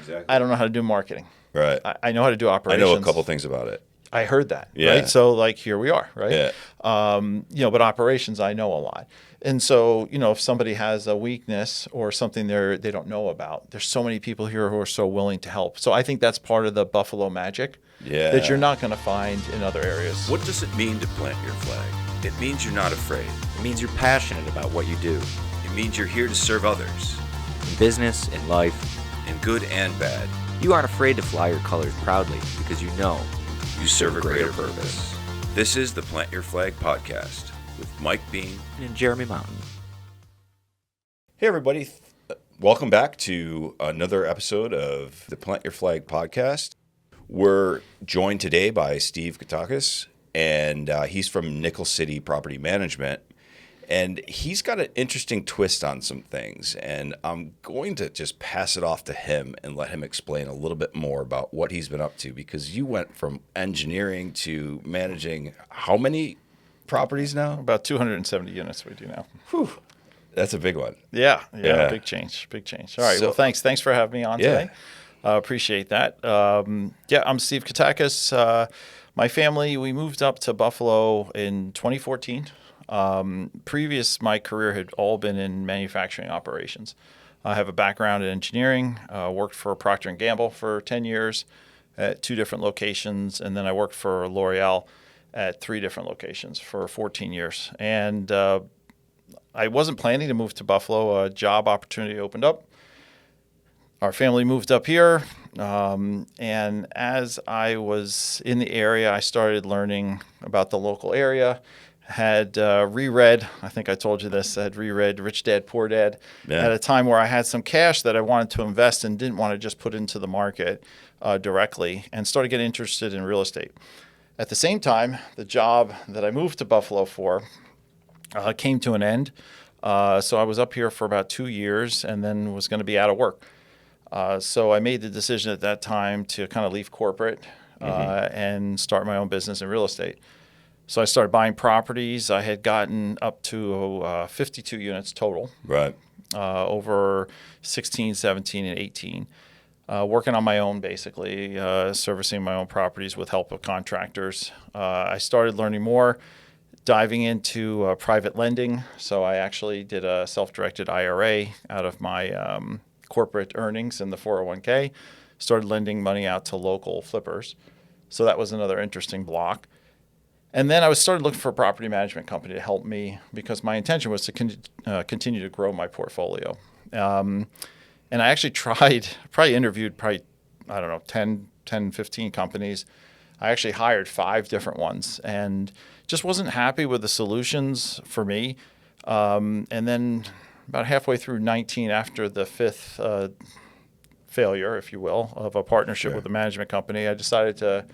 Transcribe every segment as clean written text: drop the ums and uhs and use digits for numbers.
Exactly. I don't know how to do marketing. Right. I know how to do I operations. know a couple things about it. I heard that. Yeah. Right. So like here we are. Right. Yeah. But operations, I know a lot. And so, if somebody has a weakness or something they don't know about, there's so many people here who are so willing to help. So I think that's part of the Buffalo magic that you're not going to find in other areas. What does it mean to plant your flag? It means you're not afraid. It means you're passionate about what you do. It means you're here to serve others. In business, in life. In good and bad. You aren't afraid to fly your colors proudly because you know you serve a greater purpose. This is the Plant Your Flag podcast with Mike Bean and Jeremy Mountain. Hey everybody, welcome back to another episode of the Plant Your Flag podcast. We're joined today by Steve Kottakis, and he's from Nickel City Property Management. And he's got an interesting twist on some things, and I'm going to just pass it off to him and let him explain a little bit more about what he's been up to, because you went from engineering to managing how many properties now? About 270 units we do now. Whew. That's a big one. Yeah. Big change. All right. Well, thanks for having me on today. Appreciate that. I'm Steve Kottakis. My family, we moved up to Buffalo in 2014. My career had all been in manufacturing operations. I have a background in engineering, worked for Procter & Gamble for 10 years at 2 different locations, and then I worked for L'Oreal at 3 different locations for 14 years. And I wasn't planning to move to Buffalo. A job opportunity opened up. Our family moved up here, and as I was in the area, I started learning about the local area. Had reread, I think I told you this, I had reread Rich Dad, Poor Dad at a time where I had some cash that I wanted to invest and didn't want to just put into the market directly, and started getting interested in real estate. At the same time, the job that I moved to Buffalo for came to an end. So I was up here for about 2 years and then was going to be out of work. So I made the decision at that time to kind of leave corporate and start my own business in real estate. So I started buying properties. I had gotten up to 52 units total. Right. Over 16, 17, and 18. Working on my own, basically, servicing my own properties with help of contractors. I started learning more, diving into private lending. So I actually did a self-directed IRA out of my corporate earnings in the 401k. Started lending money out to local flippers. So that was another interesting block. And then I started looking for a property management company to help me, because my intention was to continue to grow my portfolio. And I actually interviewed 10, 15 companies. I actually hired 5 different ones and just wasn't happy with the solutions for me. And then about halfway through 19, after the 5th failure, if you will, of a partnership with a management company, I decided to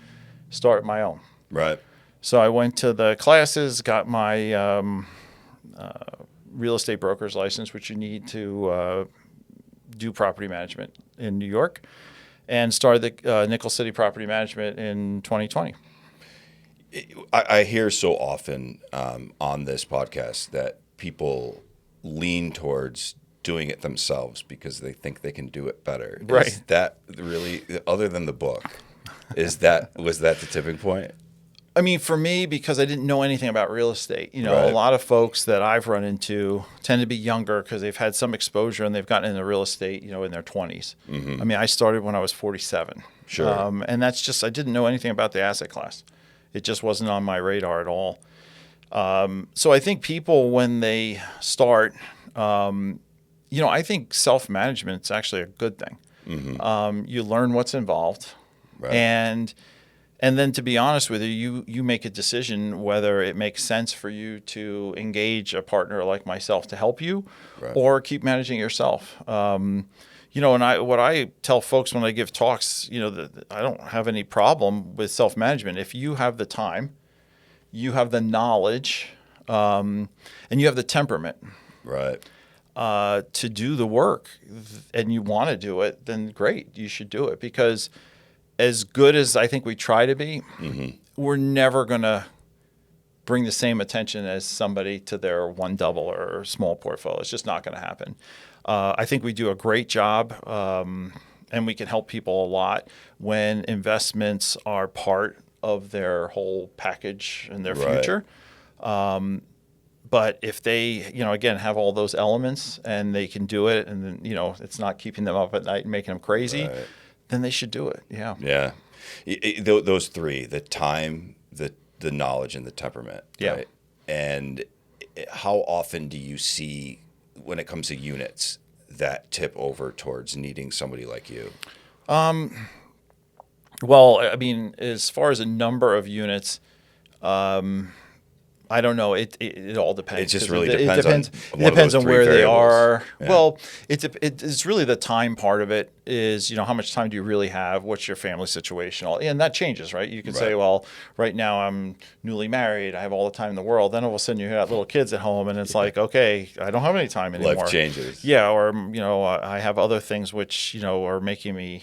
start my own. Right. So I went to the classes, got my real estate broker's license, which you need to do property management in New York, and started the Nickel City Property Management in 2020. I hear so often on this podcast that people lean towards doing it themselves because they think they can do it better. Right. Is that really, other than the book, was that the tipping point? I mean, for me, because I didn't know anything about real estate, Right. A lot of folks that I've run into tend to be younger because they've had some exposure and they've gotten into real estate, in their 20s. Mm-hmm. I mean, I started when I was 47. Sure. And that's just, I didn't know anything about the asset class. It just wasn't on my radar at all. So I think people, when they start, I think self-management is actually a good thing. Mm-hmm. You learn what's involved. Right. And then, to be honest with you, you make a decision whether it makes sense for you to engage a partner like myself to help you, right, or keep managing yourself. And what I tell folks when I give talks, that I don't have any problem with self-management. If you have the time, you have the knowledge, and you have the temperament, right, to do the work, and you want to do it, then great, you should do it, because as good as I think we try to be, mm-hmm, we're never going to bring the same attention as somebody to their one double or small portfolio. It's just not going to happen. I think we do a great job and we can help people a lot when investments are part of their whole package and their Right. future. But if they, again, have all those elements and they can do it, and then, it's not keeping them up at night and making them crazy, Right. then they should do it. Yeah. Yeah. Those three, the time, the knowledge, and the temperament. Yeah. Right? And how often do you see, when it comes to units, that tip over towards needing somebody like you? Well, I mean, as far as a number of units, I don't know. It all depends. It just 'Cause really it depends on It one of depends those on three where they variables. are. Yeah. Well, it's really the time part of it is, how much time do you really have? What's your family situation? And that changes, right? You can say, Right. well, right now I'm newly married. I have all the time in the world. Then all of a sudden you got little kids at home and it's like, okay, I don't have any time anymore. Life changes. Yeah. Or, I have other things which, are making me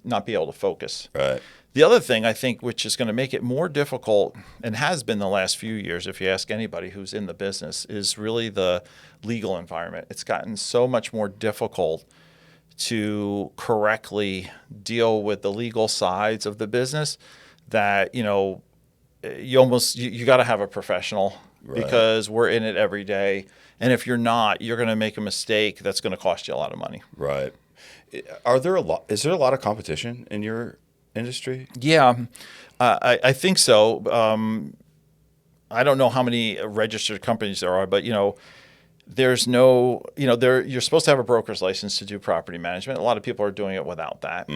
not be able to focus. Right. The other thing I think, which is going to make it more difficult, and has been the last few years, if you ask anybody who's in the business, is really the legal environment. It's gotten so much more difficult to correctly deal with the legal sides of the business that, you got to have a professional, Right. because we're in it every day. And if you're not, you're going to make a mistake that's going to cost you a lot of money. Right. Is there a lot of competition in your industry? Yeah, I think so. I don't know how many registered companies there are, but there's no, you're supposed to have a broker's license to do property management. A lot of people are doing it without that.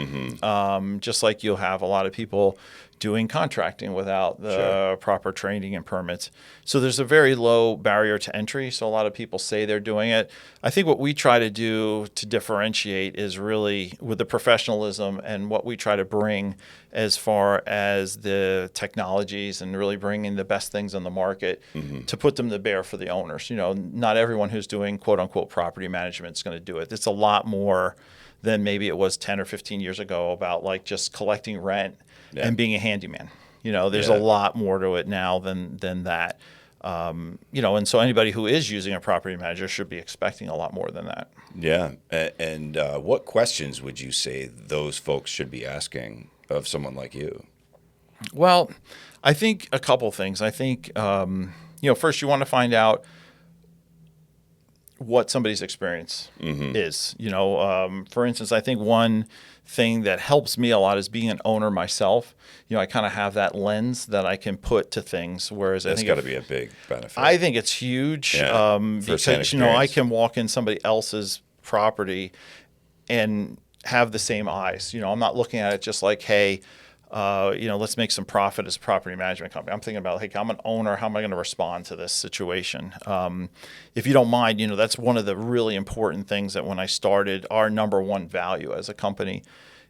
Just like you'll have a lot of people doing contracting without the Sure. proper training and permits. So there's a very low barrier to entry. So a lot of people say they're doing it. I think what we try to do to differentiate is really with the professionalism and what we try to bring as far as the technologies and really bringing the best things on the market to put them to bear for the owners. Not everyone who's doing quote unquote property management is going to do it. It's a lot more than maybe it was 10 or 15 years ago about like just collecting rent Yeah. and being a handyman. There's Yeah. a lot more to it now than that. And so anybody who is using a property manager should be expecting a lot more than that. Yeah. And what questions would you say those folks should be asking of someone like you? Well, I think a couple things. I think, first you want to find out what somebody's experience is. For instance, I think one thing that helps me a lot is being an owner myself. I kind of have that lens that I can put to things, whereas That's I think got to be a big benefit. I think it's huge, Yeah, because firsthand I experience. can walk in somebody else's property and have the same eyes. I'm not looking at it just like, hey, let's make some profit as a property management company. I'm thinking about, hey, I'm an owner. How am I going to respond to this situation? If you don't mind, that's one of the really important things that when I started, our number one value as a company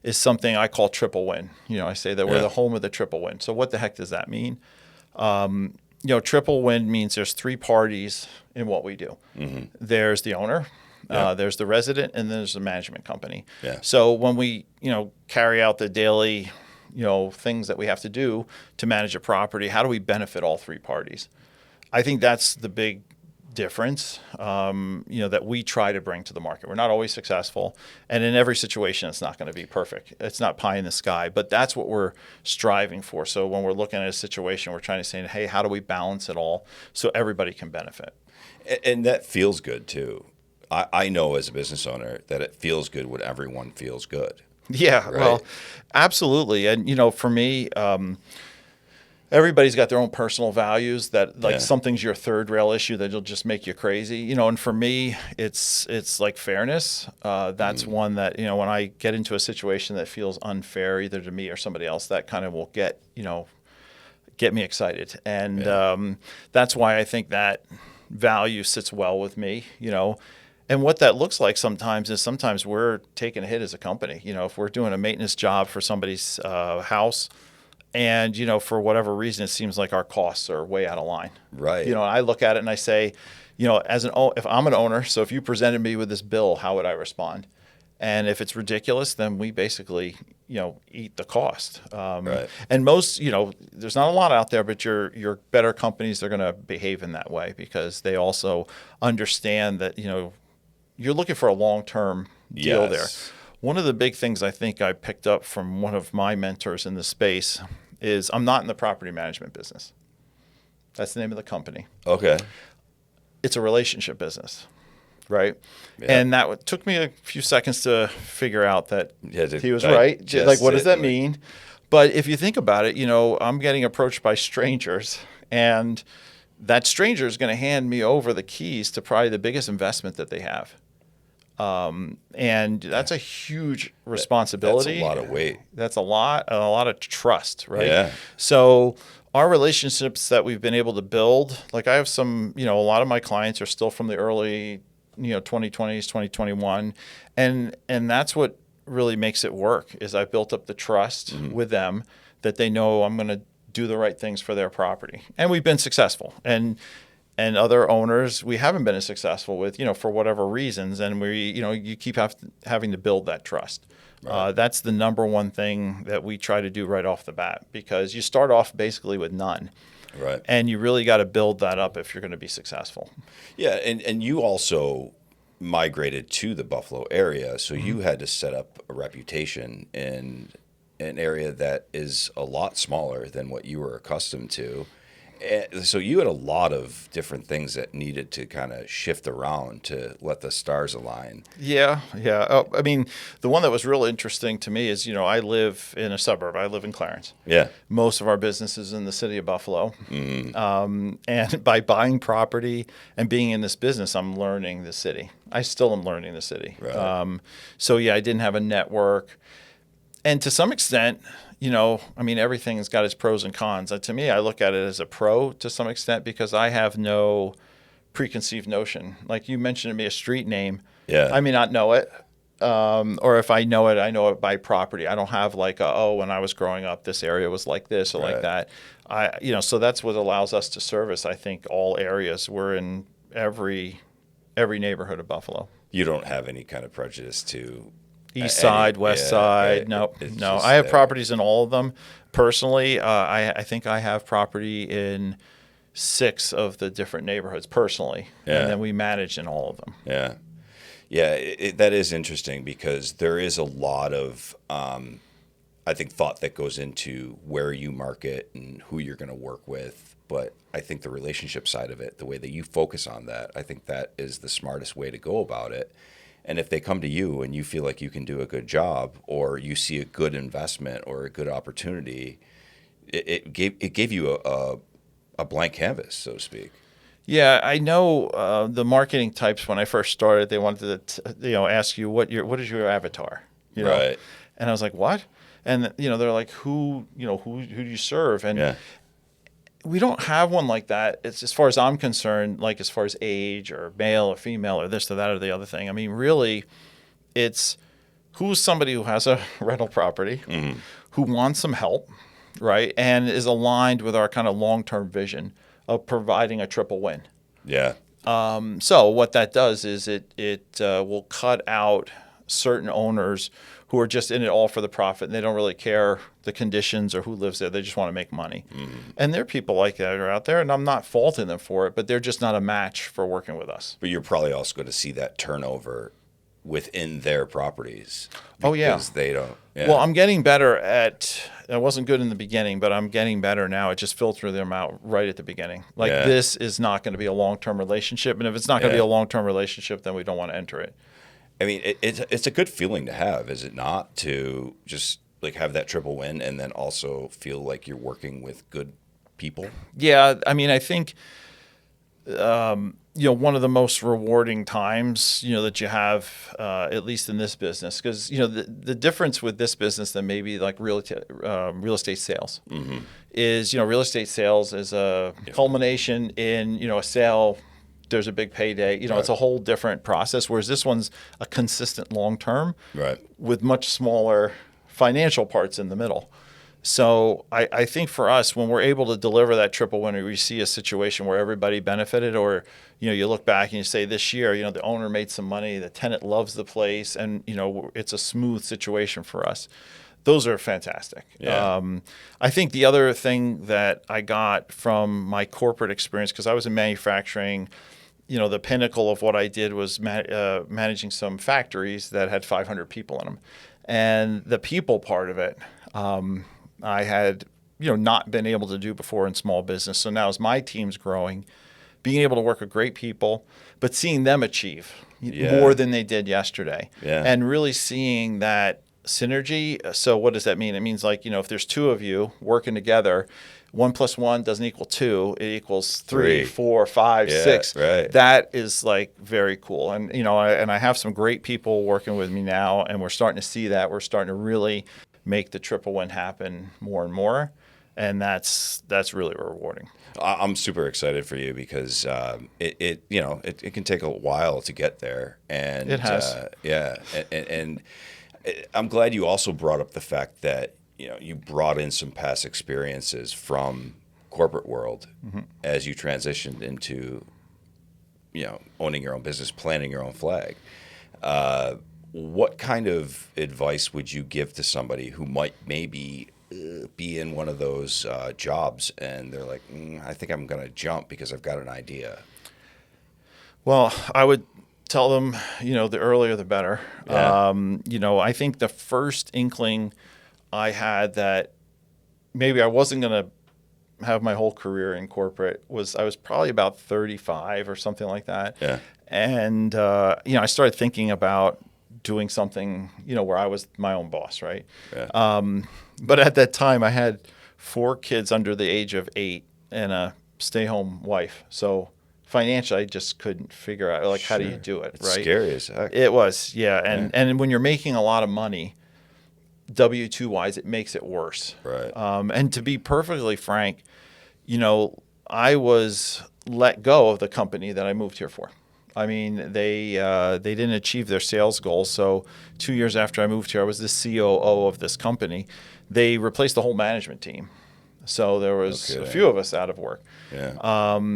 is something I call triple win. I say that we're Yeah. the home of the triple win. So what the heck does that mean? Triple win means there's three parties in what we do. There's the owner, Yeah. there's the resident, and then there's the management company. Yeah. So when we, carry out the daily, things that we have to do to manage a property, how do we benefit all three parties? I think that's the big difference, that we try to bring to the market. We're not always successful, and in every situation, it's not going to be perfect. It's not pie in the sky, but that's what we're striving for. So when we're looking at a situation, we're trying to say, hey, how do we balance it all so everybody can benefit? And that feels good too. I know as a business owner that it feels good when everyone feels good. Yeah, Right. well, absolutely. And, for me, everybody's got their own personal values that like Yeah. something's your third rail issue that'll just make you crazy, and for me, it's like fairness. That's one that, when I get into a situation that feels unfair either to me or somebody else, that kind of will get me excited. And that's why I think that value sits well with me, And what that looks like sometimes is we're taking a hit as a company. If we're doing a maintenance job for somebody's house and, for whatever reason, it seems like our costs are way out of line. Right. I look at it and I say, if I'm an owner, so if you presented me with this bill, how would I respond? And if it's ridiculous, then we basically, eat the cost. Right. And most, there's not a lot out there, but your better companies are going to behave in that way because they also understand that, you're looking for a long-term deal Yes. there. One of the big things I think I picked up from one of my mentors in the space is I'm not in the property management business. That's the name of the company. Okay. It's a relationship business, right? Yeah. And that took me a few seconds to figure out that he was I right. just Like, what does that said, mean? But if you think about it, I'm getting approached by strangers, and that stranger is going to hand me over the keys to probably the biggest investment that they have. And that's a huge responsibility. That's a lot of weight. That's a lot of trust, right? Yeah. So our relationships that we've been able to build, like I have some, a lot of my clients are still from the early, 2020s, 2021. And that's what really makes it work is I've built up the trust with them that they know I'm going to do the right things for their property. And we've been successful. And other owners we haven't been as successful with, for whatever reasons. And you keep having to build that trust. Right. That's the number one thing that we try to do right off the bat, because you start off basically with none. Right. And you really got to build that up if you're going to be successful. Yeah. And you also migrated to the Buffalo area. So you had to set up a reputation in an area that is a lot smaller than what you were accustomed to. So you had a lot of different things that needed to kind of shift around to let the stars align. Yeah. I mean, the one that was real interesting to me is, I live in a suburb. I live in Clarence. Yeah. Most of our business is in the city of Buffalo. And by buying property and being in this business, I'm learning the city. I still am learning the city. Right. I didn't have a network. And to some extent, everything's got its pros and cons. To me, I look at it as a pro to some extent because I have no preconceived notion. Like you mentioned to me a street name. Yeah. I may not know it. Or if I know it by property. I don't have like, when I was growing up, this area was like this or like that. So that's what allows us to service, I think, all areas. We're in every neighborhood of Buffalo. You don't have any kind of prejudice to East side, west side. No. I have properties in all of them. Personally, I think I have property in 6 of the different neighborhoods personally. Yeah. And then we manage in all of them. Yeah. Yeah, that is interesting because there is a lot of, I think, thought that goes into where you market and who you're going to work with. But I think the relationship side of it, the way that you focus on that, I think that is the smartest way to go about it. And if they come to you and you feel like you can do a good job or you see a good investment or a good opportunity, it gave you a blank canvas, so to speak. Yeah, I know the marketing types when I first started, they wanted to ask you what is your avatar, Right. And I was like, what? And they're like, who do you serve? And we don't have one like that. It's as far as I'm concerned, like as far as age or male or female or this or that or the other thing. I mean, really, it's who's somebody who has a rental property, who wants some help, right, and is aligned with our kind of long-term vision of providing a triple win. Yeah. So what that does is it will cut out certain owners who are just in it all for the profit, and they don't really care the conditions or who lives there. They just want to make money. And there are people like that are out there, and I'm not faulting them for it, but they're just not a match for working with us. But you're probably also going to see that turnover within their properties. Oh, yeah. Because they don't. Yeah. Well, I'm getting better I wasn't good in the beginning, but I'm getting better now. It just filters them out right at the beginning. Like, this is not going to be a long-term relationship, and if it's not going to be a long-term relationship, then we don't want to enter it. I mean, it's a good feeling to have, is it not? To just like have that triple win and then also feel like you're working with good people. Yeah, I mean, I think one of the most rewarding times that you have, at least in this business, because the difference with this business than maybe like real estate sales is real estate sales is a culmination in a sale. There's a big payday. It's a whole different process, whereas this one's a consistent long-term with much smaller financial parts in the middle. So I think for us, when we're able to deliver that triple winner, we see a situation where everybody benefited, or you look back and you say this year, the owner made some money, the tenant loves the place, and it's a smooth situation for us. Those are fantastic. Yeah. I think the other thing that I got from my corporate experience, because I was in manufacturing, the pinnacle of what I did was managing some factories that had 500 people in them. And the people part of it, I had, not been able to do before in small business. So now as my team's growing, being able to work with great people, but seeing them achieve more than they did yesterday. Yeah. And really seeing that synergy. So what does that mean? It means like, if there's two of you working together, 1 + 1 doesn't equal 2, it equals 3, 4, 5, 6. Right. That is like very cool. And, I have some great people working with me now, and we're starting to see that. We're starting to really make the triple win happen more and more. And that's really rewarding. I'm super excited for you because it can take a while to get there, and it has. And I'm glad you also brought up the fact that you brought in some past experiences from corporate world as you transitioned into owning your own business, planting your own flag. What kind of advice would you give to somebody who might maybe be in one of those jobs and they're like, I think I'm going to jump because I've got an idea? Well, I would tell them, the earlier the better. Yeah. I think the first inkling I had that maybe I wasn't going to have my whole career in corporate was I was probably about 35 or something like that. Yeah. And, I started thinking about doing something, where I was my own boss, right? Yeah. But at that time, I had 4 kids under the age of 8 and a stay-home wife. So financially, I just couldn't figure out, how do you do it, It's right? scary as heck. It was, yeah. And when you're making a lot of money, W-2 wise, it makes it worse. Right. And to be perfectly frank, I was let go of the company that I moved here for. I mean, they didn't achieve their sales goals. So 2 years after I moved here, I was the COO of this company. They replaced the whole management team. So there was a few of us out of work. Yeah.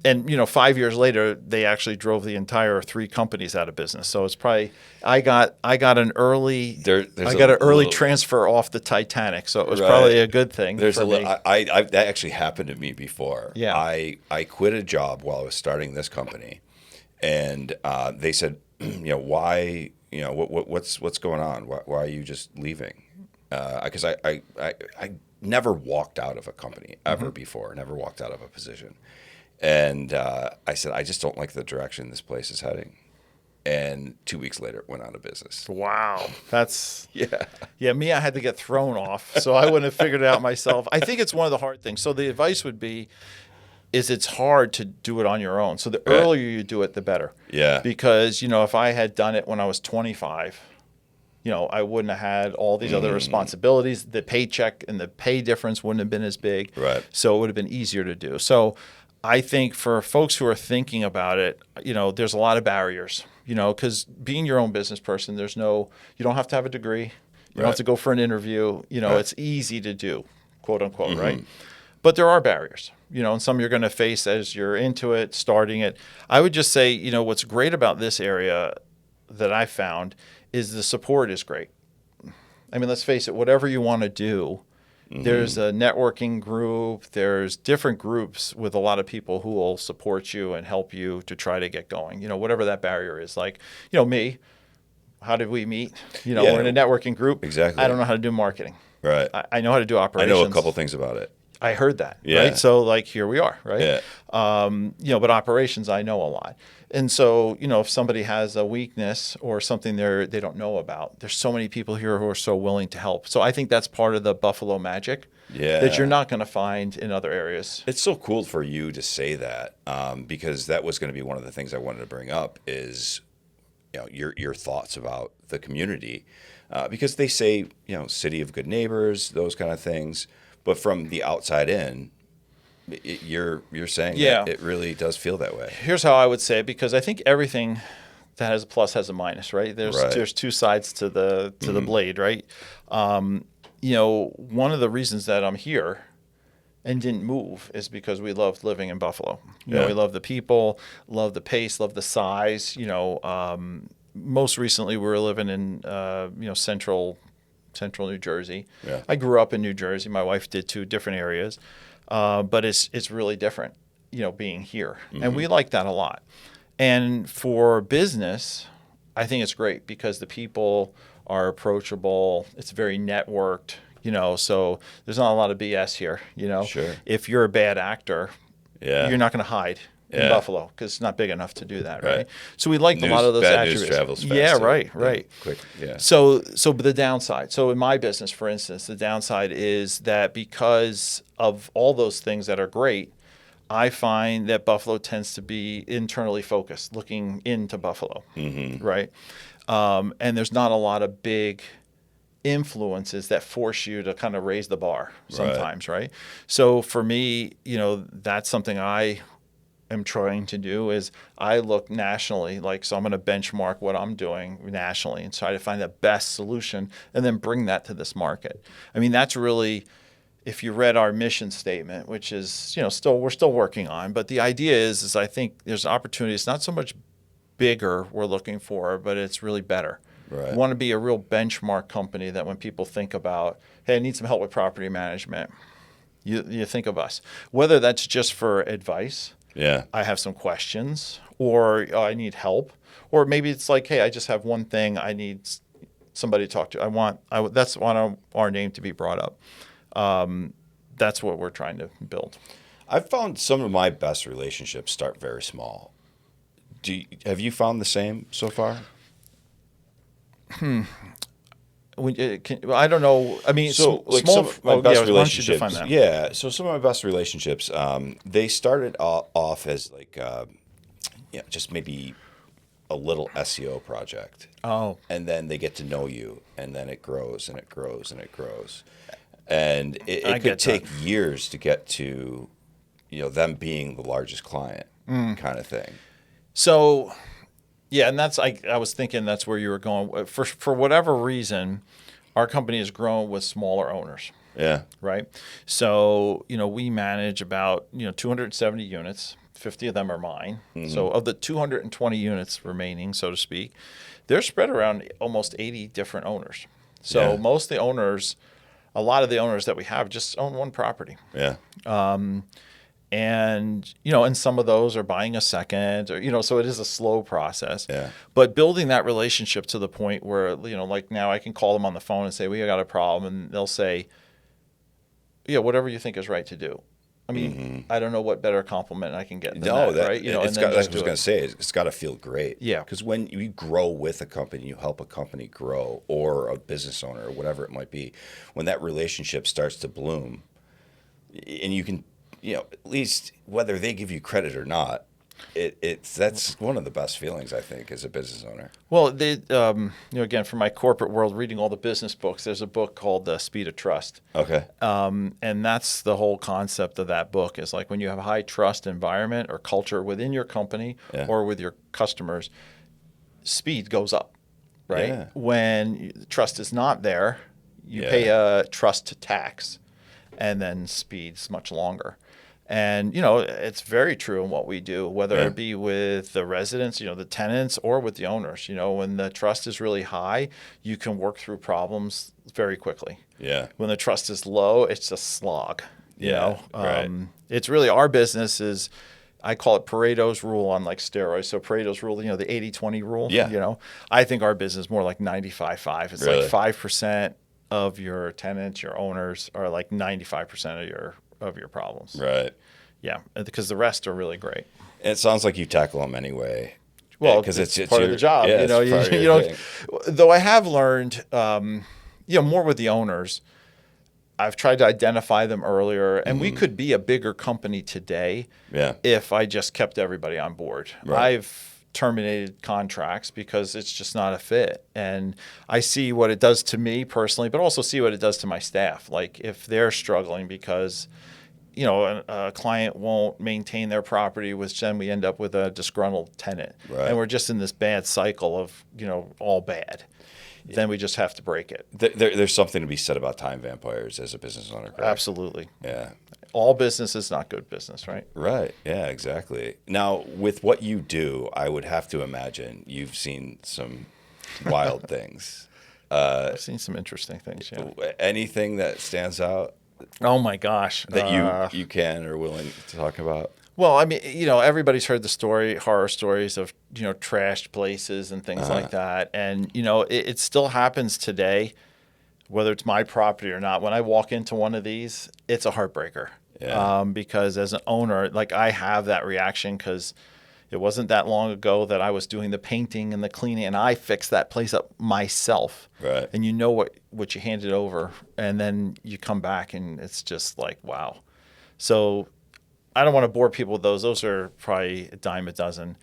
And 5 years later, they actually drove the entire 3 companies out of business. So it's probably I got an early early transfer off the Titanic. So it was probably a good thing. For me. That actually happened to me before. Yeah. I quit a job while I was starting this company, and they said, why, what's going on? Why are you just leaving? Because I never walked out of a company ever before. Never walked out of a position. And I said, I just don't like the direction this place is heading. And 2 weeks later, it went out of business. Wow. That's Yeah. Yeah, me, I had to get thrown off, so I wouldn't have figured it out myself. I think it's one of the hard things. So the advice would be, it's hard to do it on your own. So the earlier you do it, the better. Yeah. Because, if I had done it when I was 25, I wouldn't have had all these other responsibilities. The paycheck and the pay difference wouldn't have been as big. Right. So it would have been easier to do. So I think for folks who are thinking about it, there's a lot of barriers, because being your own business person, you don't have to have a degree. You don't have to go for an interview. It's easy to do, quote unquote, right? But there are barriers, and some you're going to face as you're into it, starting it. I would just say, what's great about this area that I found is the support is great. I mean, let's face it, whatever you want to do, there's a networking group. There's different groups with a lot of people who will support you and help you to try to get going. Whatever that barrier is. Like, me, how did we meet? We're in a networking group. Exactly. I don't know how to do marketing. Right. I know how to do operations. I know a couple things about it. I heard that. Yeah. Right. So here we are. Right. Yeah. But operations, I know a lot. And so, if somebody has a weakness or something they don't know about, there's so many people here who are so willing to help. So I think that's part of the Buffalo magic that you're not going to find in other areas. It's so cool for you to say that, because that was going to be one of the things I wanted to bring up is, your thoughts about the community, because they say, city of good neighbors, those kind of things. But from the outside in, you're saying that it really does feel that way. Here's how I would say it, because I think everything that has a plus has a minus, right? There's 2 sides to the blade, right? One of the reasons that I'm here and didn't move is because we loved living in Buffalo. We love the people, love the pace, love the size. Most recently we were living in central New Jersey. Yeah. I grew up in New Jersey. My wife did too, different areas. But it's really different. being here. And we like that a lot. And for business, I think it's great because the people are approachable. It's very networked, so there's not a lot of BS here, Sure. If you're a bad actor, Yeah. you're not going to hide in Yeah. Buffalo because it's not big enough to do that, right? Right. So we liked a lot of those bad attributes. news travels fast. Yeah, too. right. Quick. Yeah. So the downside. So in my business, for instance, the downside is that because of all those things that are great, I find that Buffalo tends to be internally focused, looking into Buffalo, right? And there's not a lot of big influences that force you to kind of raise the bar sometimes, right? So for me, that's something I am trying to do is I look nationally, so I'm going to benchmark what I'm doing nationally and try to find the best solution and then bring that to this market. I mean, that's really, if you read our mission statement, which is, we're still working on, but the idea is I think there's opportunities. It's not so much bigger we're looking for, but it's really better. Right. We want to be a real benchmark company that when people think about, hey, I need some help with property management, you think of us. Whether that's just for advice, I have some questions, or I need help, or maybe it's like, hey, I just have one thing I need somebody to talk to. That's want our name to be brought up. That's what we're trying to build. I've found some of my best relationships start very small. Have you found the same so far? I don't know. I mean, so small. Some of my best relationships. Why don't you define that? Yeah. So some of my best relationships, they started off as just maybe a little SEO project. Oh. And then they get to know you, and then it grows and it grows and it grows, and it could take years to get to, them being the largest client, kind of thing. So. Yeah, and that's I was thinking that's where you were going. For whatever reason, our company has grown with smaller owners. Yeah. Right. So we manage about 270 units. 50 of them are mine. So of the 220 units remaining, so to speak, they're spread around almost 80 different owners. So most of the owners, a lot of the owners that we have just own one property. Yeah. And, and some of those are buying a second or, so it is a slow process. Yeah. But building that relationship to the point where, like now I can call them on the phone and say, we got a problem. And they'll say, yeah, whatever you think is right to do. I mean, I don't know what better compliment I can get than that, right? That's what I was going to say. It's got to feel great. Yeah. Because when you grow with a company, you help a company grow, or a business owner or whatever it might be, when that relationship starts to bloom, and you can, at least whether they give you credit or not, that's one of the best feelings, I think, as a business owner. Well, again, from my corporate world, reading all the business books, there's a book called The Speed of Trust. Okay. And that's the whole concept of that book is like when you have a high trust environment or culture within your company or with your customers, speed goes up, right? Yeah. When trust is not there, you pay a trust tax, and then speed's much longer. And, it's very true in what we do, whether it be with the residents, the tenants, or with the owners. When the trust is really high, you can work through problems very quickly. Yeah. When the trust is low, it's a slog. Right. It's really our business is, I call it Pareto's rule on like steroids. So Pareto's rule, the 80-20 rule. Yeah. I think our business is more like 95-5. It's Really? like 5% of your tenants, your owners, are like 95% of your problems. Right. Yeah, because the rest are really great. And it sounds like you tackle them anyway. Well, because it's part of the job. Yeah, you don't. Though I have learned, more with the owners. I've tried to identify them earlier, and we could be a bigger company today if I just kept everybody on board. Right. I've terminated contracts because it's just not a fit, and I see what it does to me personally, but also see what it does to my staff. Like if they're struggling because a client won't maintain their property, which then we end up with a disgruntled tenant, and we're just in this bad cycle of all bad. Then we just have to break it. There's something to be said about time vampires as a business owner, correct? Absolutely. Yeah. All business is not good business, right? Right. Yeah, exactly. Now, with what you do, I would have to imagine you've seen some wild things. I've seen some interesting things, yeah. Anything that stands out Oh, my gosh. that you can or willing to talk about? Well, I mean, everybody's heard the horror stories of, trashed places and things like that. And, it still happens today, whether it's my property or not. When I walk into one of these, it's a heartbreaker. Yeah. Because as an owner, like I have that reaction because it wasn't that long ago that I was doing the painting and the cleaning and I fixed that place up myself. Right. And you know what you handed over. And then you come back and it's just like, wow. So I don't want to bore people with those. Those are probably a dime a dozen.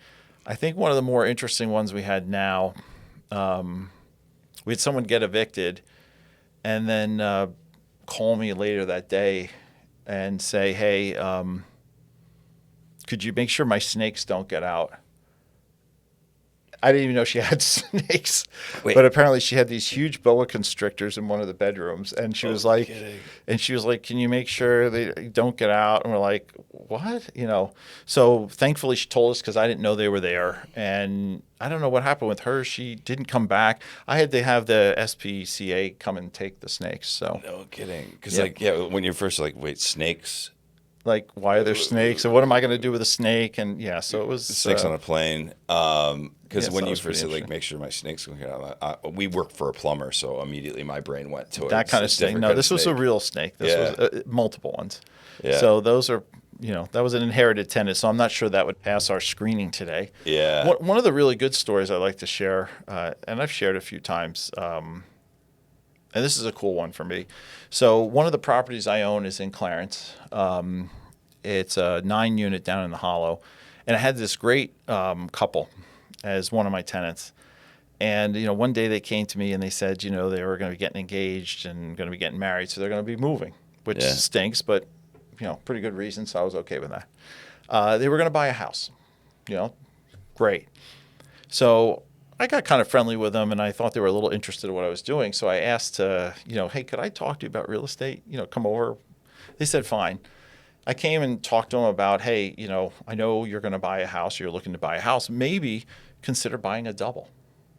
I think one of the more interesting ones we had now, we had someone get evicted and then call me later that day and say, hey, could you make sure my snakes don't get out? I didn't even know she had snakes. Wait. But apparently she had these huge boa constrictors in one of the bedrooms. And she was like, can you make sure they don't get out? And we're like, what? So thankfully she told us because I didn't know they were there. And I don't know what happened with her. She didn't come back. I had to have the SPCA come and take the snakes. So No kidding. Because when you're first like, wait, snakes? Like, why are there snakes? And what am I going to do with a snake? And so it was Snakes on a plane. Because when that you was first said, pretty like, make sure my snakes don't get out. We work for a plumber, so immediately my brain went to that kind of snake. No, this was a real snake. This was multiple ones. Yeah. So those are, that was an inherited tenant. So I'm not sure that would pass our screening today. Yeah. One of the really good stories I like to share, and I've shared a few times, and this is a cool one for me. So one of the properties I own is in Clarence. It's a 9-unit down in the Hollow. And I had this great couple as one of my tenants. And, one day they came to me and they said, they were going to be getting engaged and going to be getting married. So they're going to be moving, which stinks, but, pretty good reason. So I was okay with that. They were going to buy a house, great. So I got kind of friendly with them and I thought they were a little interested in what I was doing. So I asked, hey, could I talk to you about real estate? Come over. They said, fine. I came and talked to them about, hey, I know you're going to buy a house, or you're looking to buy a house. Maybe consider buying a double.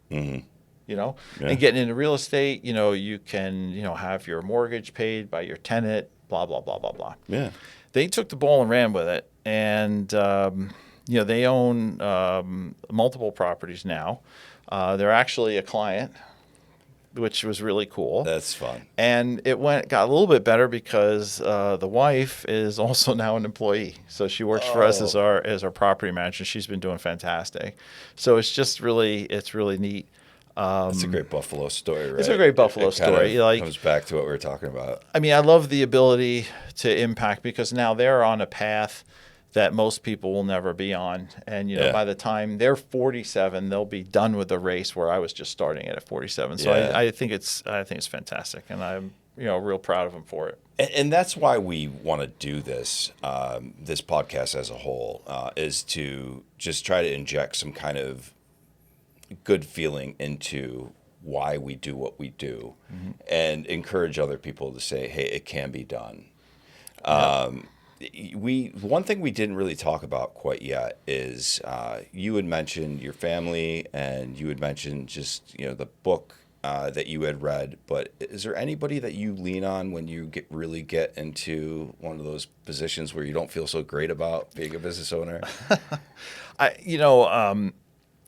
Mm-hmm. And getting into real estate, you can, have your mortgage paid by your tenant, blah, blah, blah, blah, blah. Yeah. They took the ball and ran with it. And, they own multiple properties now. They're actually a client, which was really cool. That's fun. And it got a little bit better because the wife is also now an employee. So she works for us as our property manager. She's been doing fantastic. So it's really neat. That's a great Buffalo story, right? It's a great Buffalo story. It comes back to what we were talking about. I mean, I love the ability to impact because now they're on a path that most people will never be on. And, by the time they're 47, they'll be done with the race where I was just starting it at 47. So I think it's fantastic. And I'm, real proud of them for it. And that's why we want to do this, this podcast as a whole, is to just try to inject some kind of good feeling into why we do what we do and encourage other people to say, hey, it can be done. One thing we didn't really talk about quite yet is you had mentioned your family and you had mentioned just the book that you had read, but is there anybody that you lean on when you really get into one of those positions where you don't feel so great about being a business owner?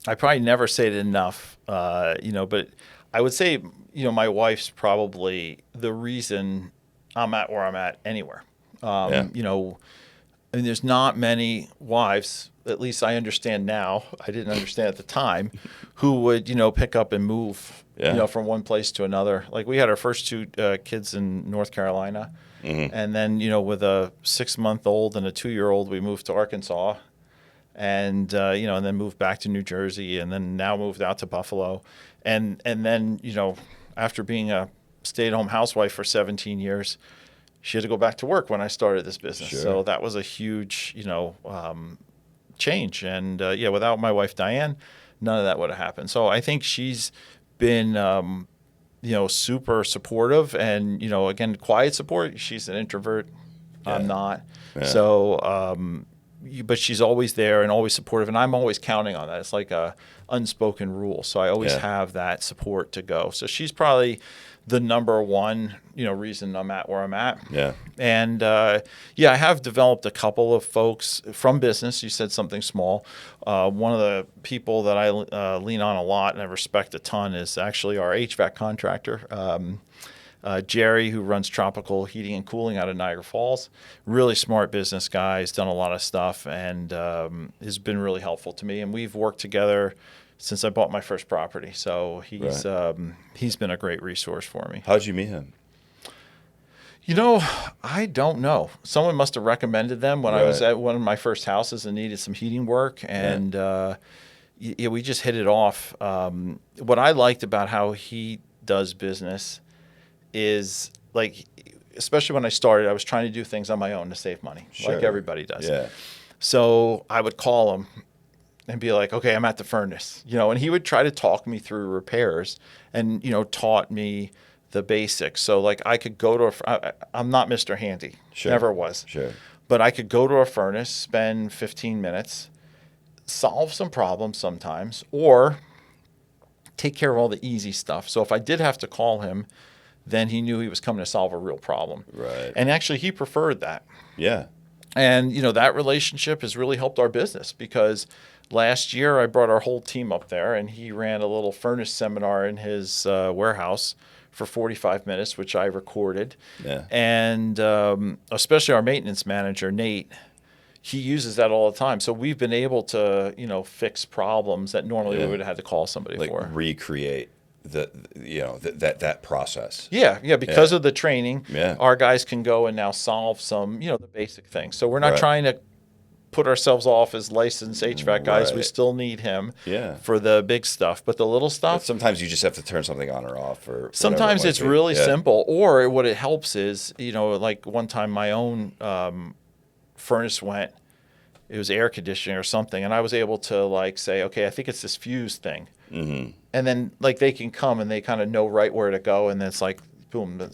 I probably never say it enough, but I would say my wife's probably the reason I'm at where I'm at anywhere. I mean, there's not many wives, at least I understand now, I didn't understand at the time, who would, pick up and move, from one place to another. Like we had our first two kids in North Carolina. And then, with a 6-month-old and a 2-year-old, we moved to Arkansas and, and then moved back to New Jersey and then now moved out to Buffalo. And then, after being a stay-at-home housewife for 17 years, she had to go back to work when I started this business. Sure. So that was a huge, change. And without my wife, Diane, none of that would have happened. So I think she's been, super supportive and, again, quiet support. She's an introvert. Yeah. I'm not. Yeah. So, but she's always there and always supportive. And I'm always counting on that. It's like a unspoken rule. So I always have that support to go. So she's probably the number one, reason I'm at where I'm at. Yeah. And I have developed a couple of folks from business. You said something small. One of the people that I lean on a lot and I respect a ton is actually our HVAC contractor. Jerry, who runs Tropical Heating and Cooling out of Niagara Falls. Really smart business guy. He's done a lot of stuff and has been really helpful to me. And we've worked together since I bought my first property. So he's been a great resource for me. How'd you meet him? I don't know. Someone must have recommended them when I was at one of my first houses and needed some heating work. And we just hit it off. What I liked about how he does business is, like, especially when I started, I was trying to do things on my own to save money, like everybody does. Yeah. So I would call him and be like, okay, I'm at the furnace, and he would try to talk me through repairs and, taught me the basics. So, like, I could go to I'm not Mr. Handy. Sure. Never was. Sure. But I could go to a furnace, spend 15 minutes, solve some problems sometimes, or take care of all the easy stuff. So if I did have to call him, then he knew he was coming to solve a real problem. Right. And actually, he preferred that. Yeah. And, that relationship has really helped our business because last year I brought our whole team up there and he ran a little furnace seminar in his warehouse for 45 minutes, which I recorded. Yeah. And especially our maintenance manager, Nate, he uses that all the time. So we've been able to, fix problems that normally we would have had to call somebody for. Recreate that process. Yeah, because of the training, Yeah. our guys can go and now solve some, the basic things. So we're not trying to put ourselves off as licensed HVAC guys. We still need him for the big stuff, but the little stuff. But sometimes you just have to turn something on or off. Or sometimes it's really simple. Or what it helps is, like one time my own furnace went. It was air conditioning or something, and I was able to say, okay, I think it's this fuse thing. Mm-hmm. And then they can come and they kind of know right where to go, and then it's like, boom, the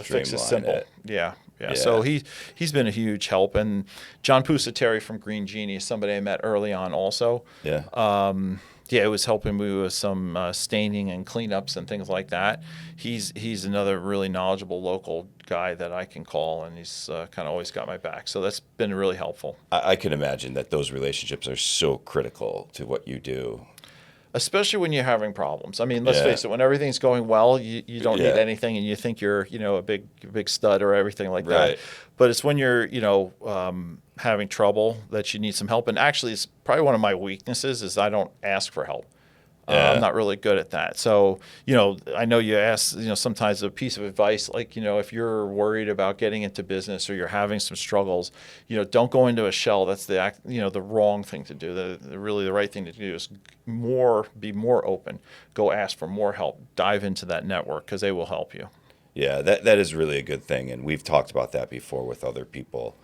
fix is simple. Yeah. So he's been a huge help. And John Pusateri from Green Genie is somebody I met early on also. Yeah. It was helping me with some staining and cleanups and things like that. He's another really knowledgeable local guy that I can call, and he's kind of always got my back. So that's been really helpful. I can imagine that those relationships are so critical to what you do. Especially when you're having problems. I mean, let's face it, when everything's going well, you don't need anything and you think you're, a big stud or everything like that. But it's when you're, having trouble that you need some help. And actually, it's probably one of my weaknesses is I don't ask for help. I'm not really good at that. So, I know you ask, sometimes a piece of advice, like, if you're worried about getting into business or you're having some struggles, don't go into a shell. That's the wrong thing to do. The right thing to do is be more open. Go ask for more help. Dive into that network because they will help you. Yeah, that is really a good thing. And we've talked about that before with other people.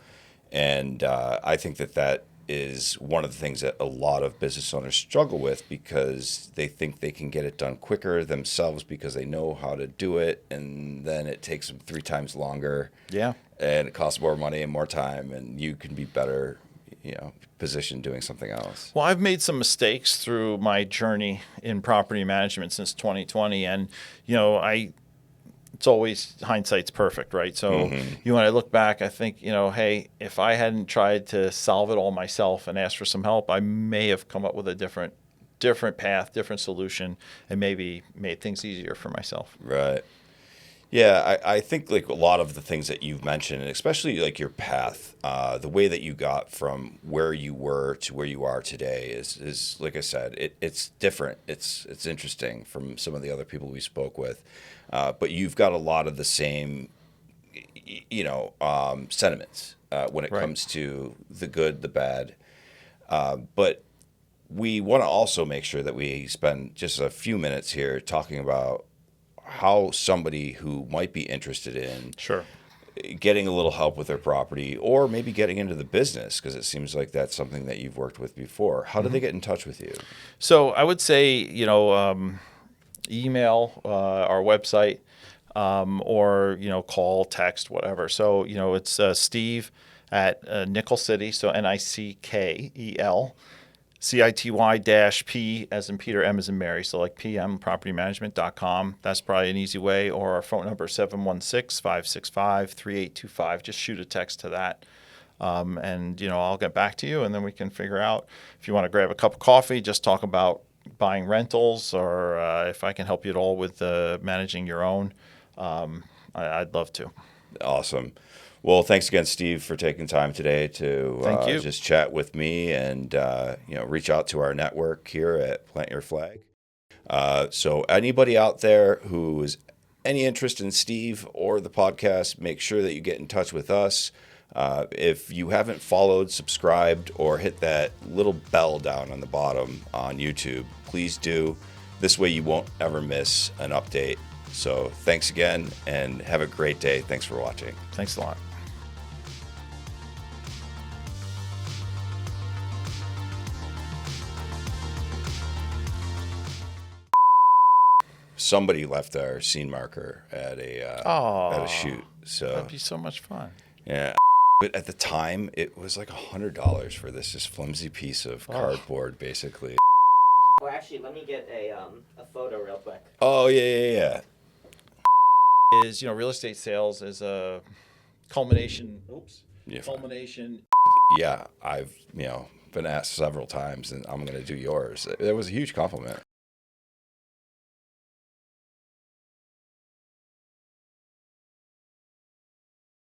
And I think that is one of the things that a lot of business owners struggle with because they think they can get it done quicker themselves because they know how to do it, and then it takes them 3 times longer. Yeah. And it costs more money and more time, and you can be better, positioned doing something else. Well, I've made some mistakes through my journey in property management since 2020, and it's always hindsight's perfect, right? So when I look back, I think, hey, if I hadn't tried to solve it all myself and asked for some help, I may have come up with a different path, different solution, and maybe made things easier for myself. Right. Yeah, I think a lot of the things that you've mentioned, and especially your path, the way that you got from where you were to where you are today is like I said, it's different. It's interesting from some of the other people we spoke with. But you've got a lot of the same, sentiments when it comes to the good, the bad. But we want to also make sure that we spend just a few minutes here talking about how somebody who might be interested in getting a little help with their property or maybe getting into the business, because it seems like that's something that you've worked with before. How do they get in touch with you? So I would say, email, our website, or, call, text, whatever. So, it's Steve at Nickel City, so Nickel CITY-P as in Peter, M as in Mary. So like pmpropertymanagement.com. That's probably an easy way. Or our phone number is 716-565-3825. Just shoot a text to that. And, I'll get back to you, and then we can figure out if you want to grab a cup of coffee, just talk about buying rentals, or if I can help you at all with managing your own. I'd love to. Awesome. Well, thanks again, Steve, for taking time today to just chat with me and reach out to our network here at Plant Your Flag. So anybody out there who is any interest in Steve or the podcast, make sure that you get in touch with us. If you haven't followed, subscribed, or hit that little bell down on the bottom on YouTube, please do. This way you won't ever miss an update. So thanks again, and have a great day. Thanks for watching. Thanks a lot. Somebody left our scene marker at a shoot. So that'd be so much fun. Yeah. But at the time, it was like $100 for this just flimsy piece of cardboard, basically. Oh, actually, let me get a photo real quick. Oh, yeah. Is, real estate sales is a culmination. Culmination. Yeah, I've, been asked several times, and I'm going to do yours. That was a huge compliment.